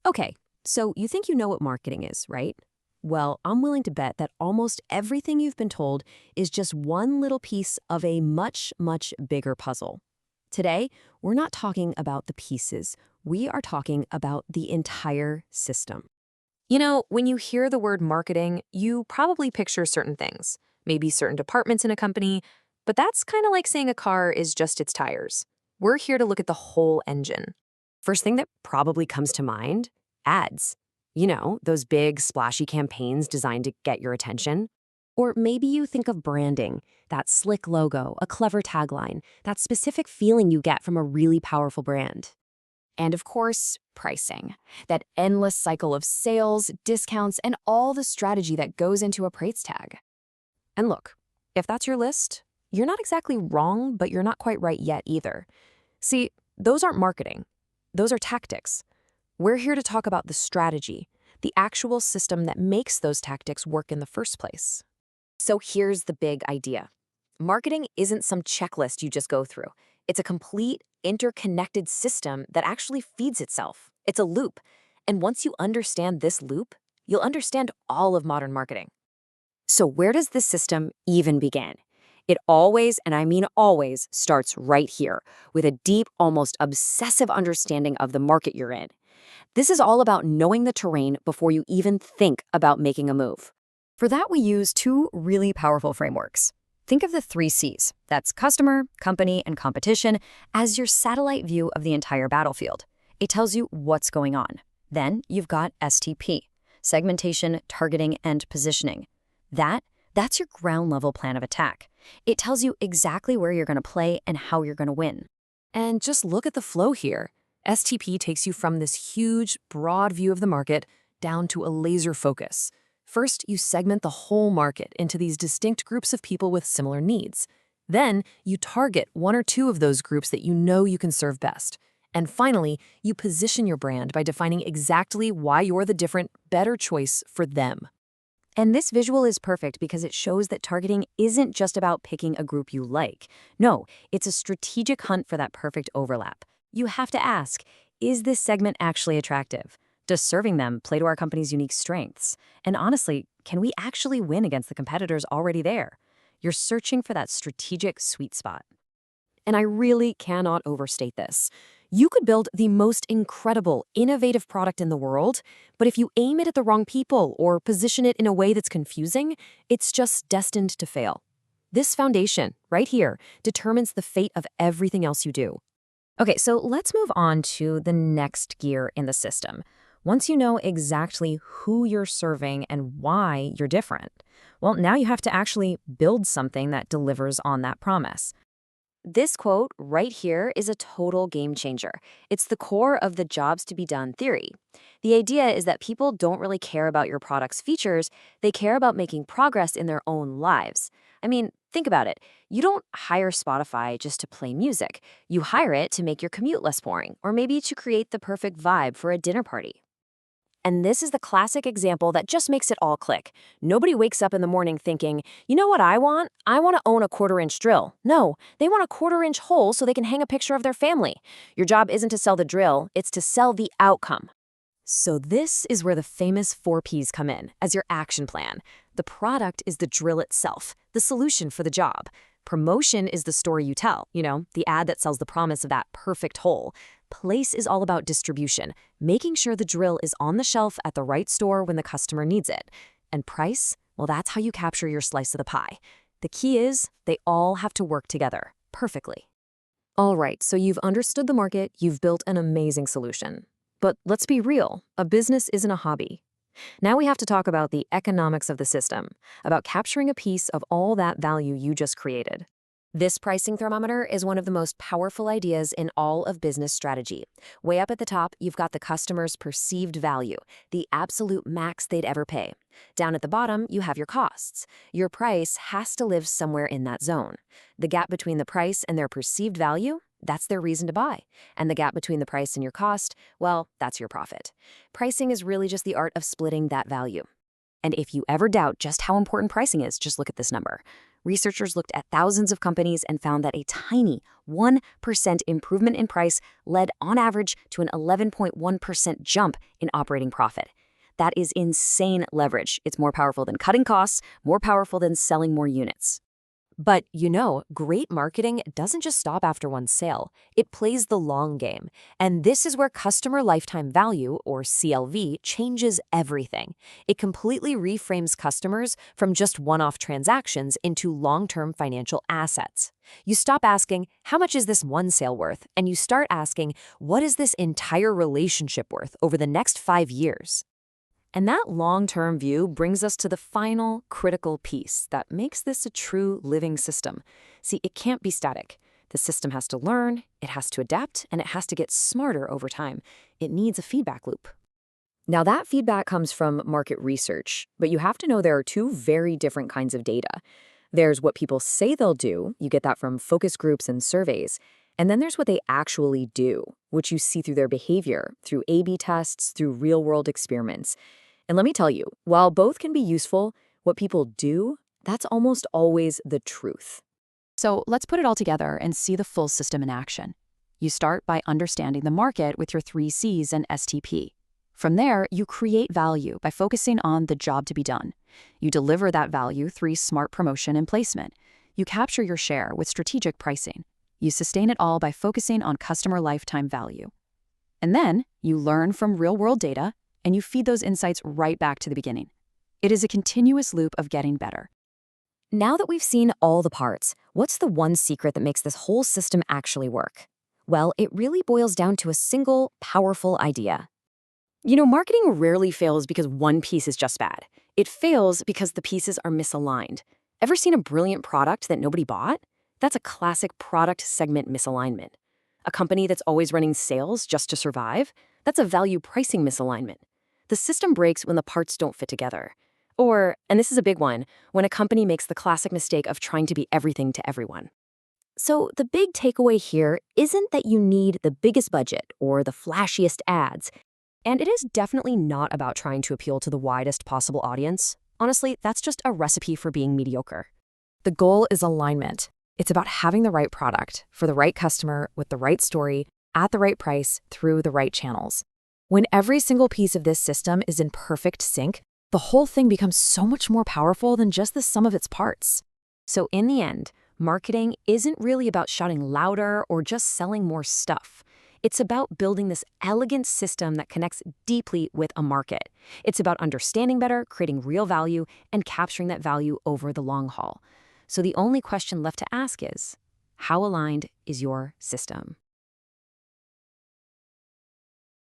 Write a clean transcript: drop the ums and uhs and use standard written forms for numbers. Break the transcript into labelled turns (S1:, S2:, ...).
S1: Okay, so you think you know what marketing is, right? Well, I'm willing to bet that almost everything you've been told is just one little piece of a much, much bigger puzzle. Today, we're not talking about the pieces. We are talking about the entire system.
S2: When you hear the word marketing, you probably picture certain things, maybe certain departments in a company, but that's kind of like saying a car is just its tires. We're here to look at the whole engine.
S1: First thing that probably comes to mind, ads. Those big, splashy campaigns designed to get your attention. Or maybe you think of branding, that slick logo, a clever tagline, that specific feeling you get from a really powerful brand.
S3: And of course, pricing. That endless cycle of sales, discounts, and all the strategy that goes into a price tag.
S1: And look, if that's your list, you're not exactly wrong, but you're not quite right yet either. See, those aren't marketing. Those are tactics. We're here to talk about the strategy, the actual system that makes those tactics work in the first place.
S2: So here's the big idea. Marketing isn't some checklist you just go through. It's a complete, interconnected system that actually feeds itself. It's a loop. And once you understand this loop, you'll understand all of modern marketing.
S1: So where does this system even begin? It always, and I mean always, starts right here, with a deep, almost obsessive understanding of the market you're in. This is all about knowing the terrain before you even think about making a move. For that, we use two really powerful frameworks. Think of the three C's, that's customer, company, and competition, as your satellite view of the entire battlefield. It tells you what's going on. Then you've got STP, segmentation, targeting, and positioning. That's your ground level plan of attack. It tells you exactly where you're going to play and how you're going to win.
S2: And just look at the flow here. STP takes you from this huge, broad view of the market down to a laser focus. First, you segment the whole market into these distinct groups of people with similar needs. Then, you target one or two of those groups that you know you can serve best. And finally, you position your brand by defining exactly why you're the different, better choice for them.
S1: And this visual is perfect because it shows that targeting isn't just about picking a group you like. No, it's a strategic hunt for that perfect overlap. You have to ask, is this segment actually attractive? Does serving them play to our company's unique strengths? And honestly, can we actually win against the competitors already there? You're searching for that strategic sweet spot. And I really cannot overstate this. You could build the most incredible, innovative product in the world, but if you aim it at the wrong people or position it in a way that's confusing, it's just destined to fail. This foundation, right here, determines the fate of everything else you do. Okay, so let's move on to the next gear in the system. Once you know exactly who you're serving and why you're different, well, now you have to actually build something that delivers on that promise. This quote right here is a total game changer. It's the core of the jobs to be done theory. The idea is that people don't really care about your product's features, they care about making progress in their own lives. I mean, think about it. You don't hire Spotify just to play music. You hire it to make your commute less boring, or maybe to create the perfect vibe for a dinner party. And this is the classic example that just makes it all click. Nobody wakes up in the morning thinking, you know what I want? I want to own a quarter-inch drill. No, they want a quarter-inch hole so they can hang a picture of their family. Your job isn't to sell the drill, it's to sell the outcome. So this is where the famous 4Ps come in, as your action plan. The product is the drill itself, the solution for the job. Promotion is the story you tell, the ad that sells the promise of that perfect hole. Place is all about distribution, making sure the drill is on the shelf at the right store when the customer needs it. And price, well, that's how you capture your slice of the pie. The key is they all have to work together, perfectly. All right, so you've understood the market, you've built an amazing solution. But let's be real, a business isn't a hobby. Now we have to talk about the economics of the system, about capturing a piece of all that value you just created. This pricing thermometer is one of the most powerful ideas in all of business strategy. Way up at the top, you've got the customer's perceived value, the absolute max they'd ever pay. Down at the bottom, you have your costs. Your price has to live somewhere in that zone. The gap between the price and their perceived value, that's their reason to buy. And the gap between the price and your cost, well, that's your profit. Pricing is really just the art of splitting that value. And if you ever doubt just how important pricing is, just look at this number. Researchers looked at thousands of companies and found that a tiny 1% improvement in price led, on average, to an 11.1% jump in operating profit. That is insane leverage. It's more powerful than cutting costs, more powerful than selling more units.
S2: But great marketing doesn't just stop after one sale. It plays the long game. And this is where customer lifetime value, or CLV, changes everything. It completely reframes customers from just one-off transactions into long-term financial assets. You stop asking, how much is this one sale worth? And you start asking, what is this entire relationship worth over the next 5 years?
S1: And that long-term view brings us to the final critical piece that makes this a true living system. See, it can't be static. The system has to learn, it has to adapt, and it has to get smarter over time. It needs a feedback loop. Now, that feedback comes from market research, but you have to know there are two very different kinds of data. There's what people say they'll do, you get that from focus groups and surveys, and then there's what they actually do, which you see through their behavior, through A/B tests, through real-world experiments. And let me tell you, while both can be useful, what people do, that's almost always the truth.
S3: So let's put it all together and see the full system in action. You start by understanding the market with your 3 C's and STP. From there, you create value by focusing on the job to be done. You deliver that value through smart promotion and placement. You capture your share with strategic pricing. You sustain it all by focusing on customer lifetime value. And then you learn from real-world data, and you feed those insights right back to the beginning. It is a continuous loop of getting better.
S1: Now that we've seen all the parts, what's the one secret that makes this whole system actually work? Well, it really boils down to a single, powerful idea. Marketing rarely fails because one piece is just bad. It fails because the pieces are misaligned. Ever seen a brilliant product that nobody bought? That's a classic product segment misalignment. A company that's always running sales just to survive? That's a value pricing misalignment. The system breaks when the parts don't fit together. Or, and this is a big one, when a company makes the classic mistake of trying to be everything to everyone. So the big takeaway here isn't that you need the biggest budget or the flashiest ads. And it is definitely not about trying to appeal to the widest possible audience. Honestly, that's just a recipe for being mediocre.
S2: The goal is alignment. It's about having the right product for the right customer with the right story at the right price through the right channels. When every single piece of this system is in perfect sync, the whole thing becomes so much more powerful than just the sum of its parts.
S1: So in the end, marketing isn't really about shouting louder or just selling more stuff. It's about building this elegant system that connects deeply with a market. It's about understanding better, creating real value, and capturing that value over the long haul. So the only question left to ask is, how aligned is your system?